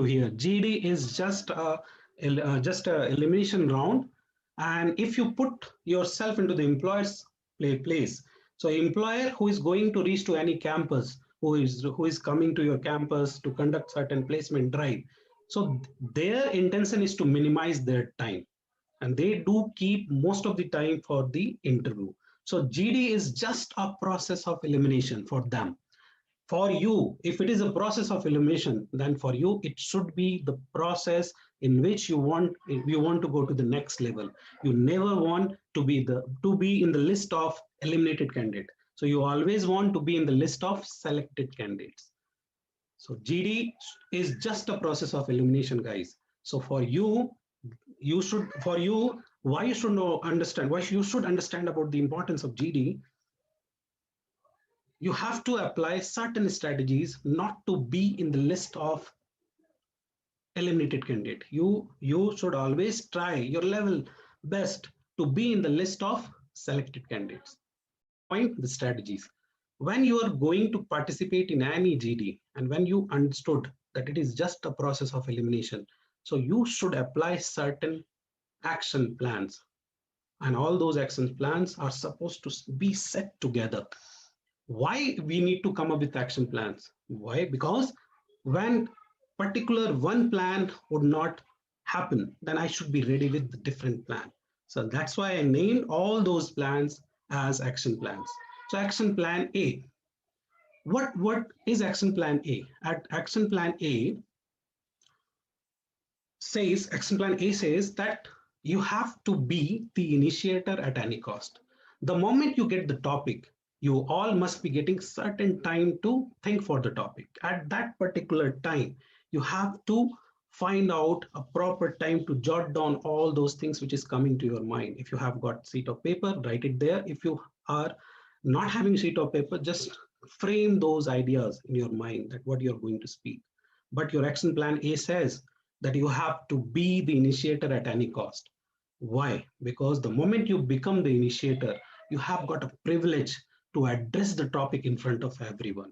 here. GD is just a elimination round, and if you put yourself into the employer's place, so employer who is going to reach to any campus, who is coming to your campus to conduct certain placement drive, so their intention is to minimize their time, and they do keep most of the time for the interview. So GD is just a process of elimination for them. For you, if it is a process of elimination, then for you it should be the process in which you want to go to the next level. You never want to be in the list of eliminated candidate. So you always want to be in the list of selected candidates. So GD is just a process of elimination, guys. So for you, why you should know understand why you should understand about the importance of GD. You have to apply certain strategies not to be in the list of eliminated candidate. You should always try your level best to be in the list of selected candidates. Point the strategies. When you are going to participate in any GD, and when you understood that it is just a process of elimination, so you should apply certain action plans, and all those action plans are supposed to be set together. Why we need to come up with action plans? Why? Because when particular one plan would not happen, then I should be ready with the different plan. So that's why I named all those plans as action plans. So action plan A. What is action plan A? At action plan A says that you have to be the initiator at any cost. The moment you get the topic, you all must be getting certain time to think for the topic. At that particular time, you have to find out a proper time to jot down all those things which is coming to your mind. If you have got sheet of paper, write it there. If you are not having sheet of paper, just frame those ideas in your mind that what you're going to speak. But your action plan A says that you have to be the initiator at any cost. Why? Because the moment you become the initiator, you have got a privilege to address the topic in front of everyone.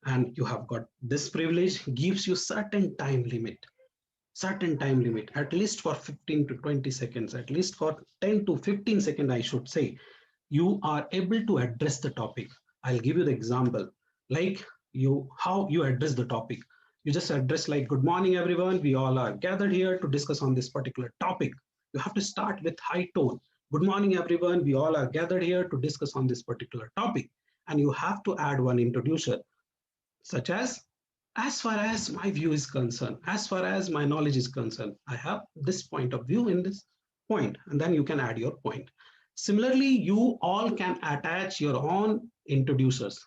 And you have got this privilege gives you certain time limit, at least for 15 to 20 seconds, at least for 10 to 15 seconds, I should say, you are able to address the topic. I'll give you the example, like how you address the topic. You just address like, good morning, everyone. We all are gathered here to discuss on this particular topic. You have to start with high tone. Good morning, everyone. We all are gathered here to discuss on this particular topic. And you have to add one introducer, such as far as my view is concerned, as far as my knowledge is concerned, I have this point of view in this point, and then you can add your point. Similarly, you all can attach your own introducers.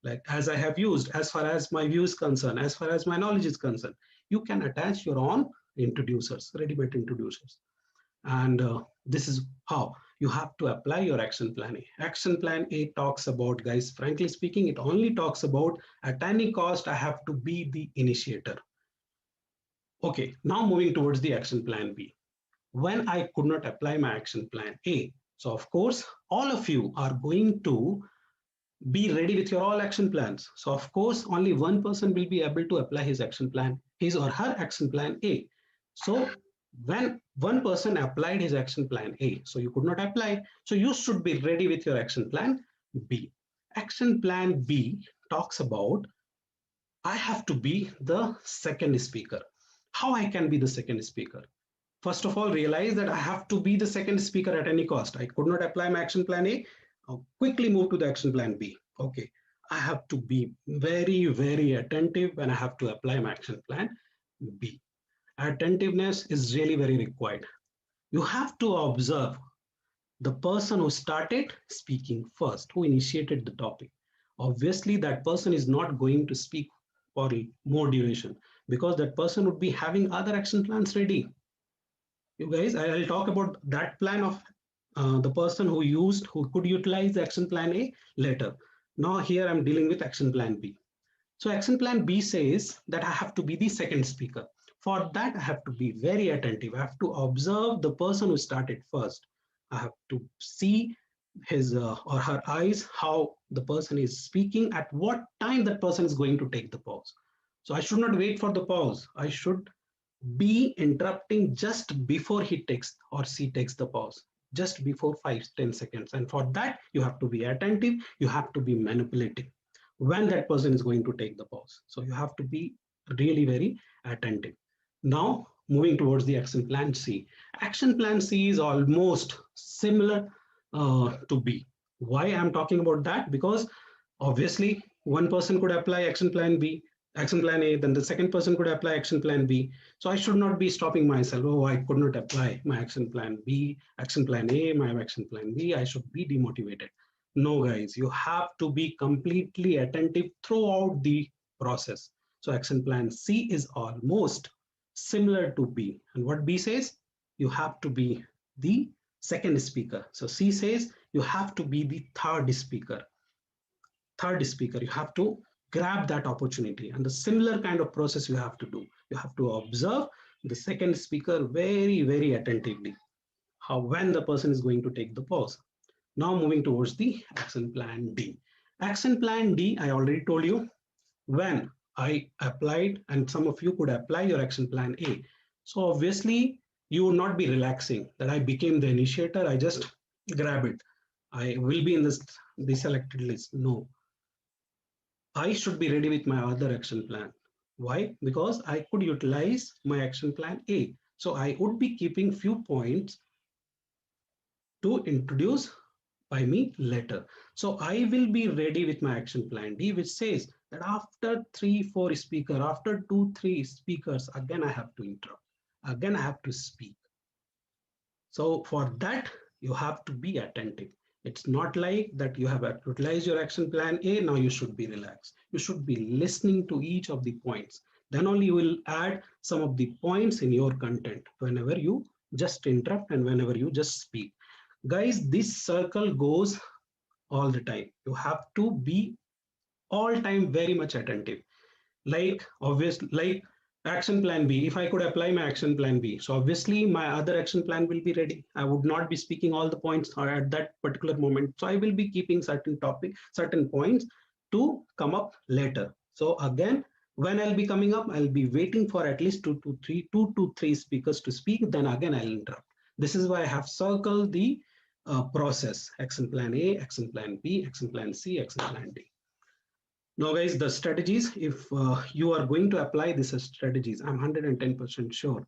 Like as I have used, as far as my view is concerned, as far as my knowledge is concerned, you can attach your own introducers, ready-made introducers. And this is how you have to apply your action plan A. Action plan A talks about, guys, frankly speaking, it only talks about at any cost, I have to be the initiator. Okay, now moving towards the action plan B. When I could not apply my action plan A, so of course, all of you are going to be ready with your all action plans. So of course, only one person will be able to apply his or her action plan A. So when one person applied his action plan A, so you could not apply, so you should be ready with your action plan B. Action plan B talks about, I have to be the second speaker. How I can be the second speaker? First of all, realize that I have to be the second speaker at any cost. I could not apply my action plan A. I'll quickly move to the action plan B. Okay, I have to be very, very attentive when I have to apply my action plan B. Attentiveness is really very required. You have to observe the person who started speaking first, who initiated the topic. Obviously, that person is not going to speak for more duration because that person would be having other action plans ready. You guys, I'll talk about that plan of the person who could utilize the action plan A later. Now here I'm dealing with action plan B. So action plan B says that I have to be the second speaker. For that, I have to be very attentive. I have to observe the person who started first. I have to see his or her eyes, how the person is speaking, at what time that person is going to take the pause. So I should not wait for the pause. I should be interrupting just before he takes or she takes the pause, just before 5-10 seconds. And for that, you have to be attentive, you have to be manipulative when that person is going to take the pause. So you have to be really very attentive. Now, moving towards the action plan C. Action plan C is almost similar to B. Why I'm talking about that? Because obviously, one person could apply action plan B, action plan A, then the second person could apply action plan B. So I should not be stopping myself. Oh, I could not apply my action plan B, action plan A, my action plan B. I should be demotivated. No, guys, you have to be completely attentive throughout the process. So action plan C is almost similar to B. And what B says, you have to be the second speaker. So C says you have to be the third speaker. You have to grab that opportunity, and the similar kind of process you have to do. You have to observe the second speaker very, very attentively, how when the person is going to take the pause. Now moving towards the action plan D. Action plan D, I already told you, when I applied, and some of you could apply your action plan A. So obviously you would not be relaxing that I became the initiator, I just grab it, I will be in this the selected list. No, I should be ready with my other action plan. Why? Because I could utilize my action plan A. So I would be keeping few points to introduce by me later. So I will be ready with my action plan D, which says that after 3-4 speakers, after 2-3 speakers, again I have to interrupt. Again I have to speak. So for that, you have to be attentive. It's not like that you have utilized your action plan A, now you should be relaxed. You should be listening to each of the points. Then only you will add some of the points in your content whenever you just interrupt and whenever you just speak. Guys, this circle goes all the time. You have to be all time very much attentive. Like action plan B, if I could apply my action plan B, so obviously my other action plan will be ready. I would not be speaking all the points at that particular moment. So I will be keeping certain points to come up later. So again, when I'll be coming up, I'll be waiting for at least two to three speakers to speak. Then again, I'll interrupt. This is why I have circled the process: action plan A, action plan B, action plan C, action plan D. Now, guys, the strategies, if you are going to apply these strategies, I'm 110% sure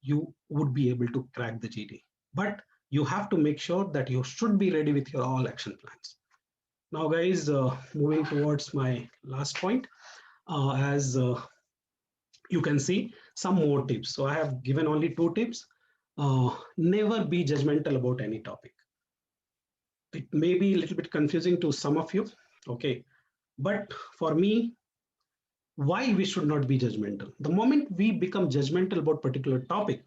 you would be able to crack the GD. But you have to make sure that you should be ready with your all action plans. Now, guys, moving towards my last point, as you can see some more tips. So I have given only 2 tips. Never be judgmental about any topic. It may be a little bit confusing to some of you, okay? But for me, why we should not be judgmental? The moment we become judgmental about particular topic,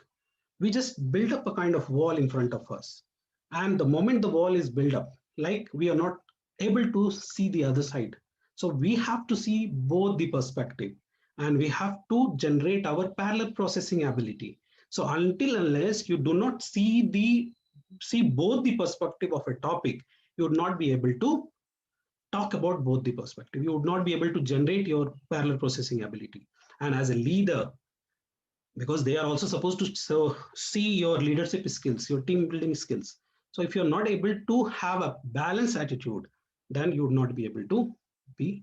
we just build up a kind of wall in front of us. And the moment the wall is built up, like we are not able to see the other side. So we have to see both the perspective, and we have to generate our parallel processing ability. So until unless you do not see both the perspective of a topic, you would not be able to talk about both the perspective. You would not be able to generate your parallel processing ability. And as a leader, because they are also supposed to see your leadership skills, your team building skills. So if you're not able to have a balanced attitude, then you would not be able to be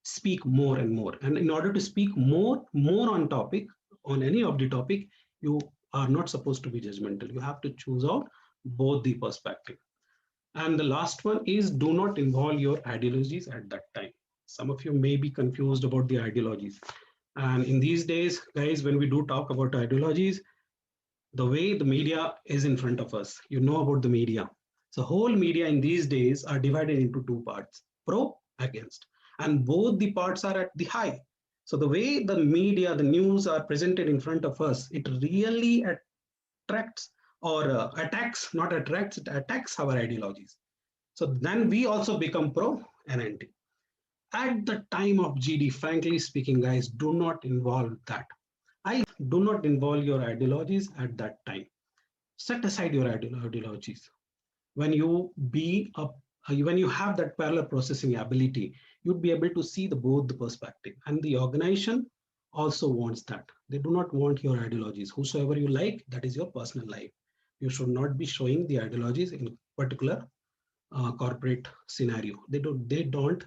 speak more and more. And in order to speak more on topic, on any of the topic, you are not supposed to be judgmental. You have to choose out both the perspective. And the last one is, do not involve your ideologies at that time. Some of you may be confused about the ideologies. And in these days, guys, when we do talk about ideologies, the way the media is in front of us, you know about the media. So whole media in these days are divided into 2 parts: pro, against. And both the parts are at the high. So the way the media, the news are presented in front of us, it really attracts or attacks, not attracts, it attacks our ideologies. So then we also become pro and anti. At the time of GD, frankly speaking, guys, do not involve that. Do not involve your ideologies at that time. Set aside your ideologies. When you be up, when you have that parallel processing ability, you'd be able to see both the perspective, and the organization also wants that. They do not want your ideologies. Whosoever you like, that is your personal life. You should not be showing the ideologies in particular corporate scenario. They don't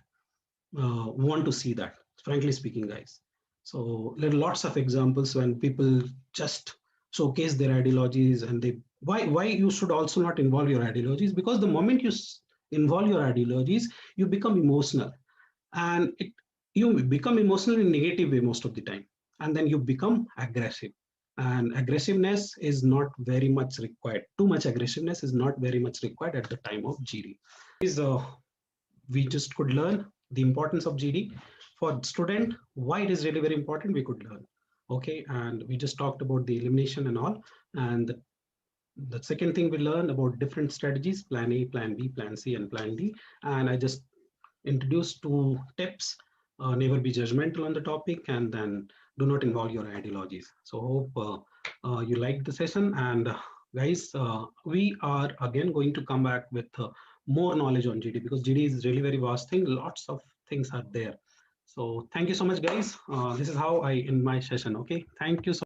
want to see that, frankly speaking, guys. So there are lots of examples when people just showcase their ideologies, and they why you should also not involve your ideologies, because the moment you involve your ideologies, you become emotional, and you become emotional in negative way most of the time, and then you become aggressive, and aggressiveness is not very much required. Too much aggressiveness is not very much required at the time of GD. Is we just could learn the importance of GD for student, why it is really very important, we could learn. Okay, and we just talked about the elimination and all. And the second thing we learned about different strategies: plan A, plan B, plan C, and plan D. And I just introduced two tips: never be judgmental on the topic, and then do not involve your ideologies. So hope you liked the session. And guys, we are again going to come back with more knowledge on GD, because GD is really very vast thing. Lots of things are there. So thank you so much, guys. This is how I end my session. Okay, thank you so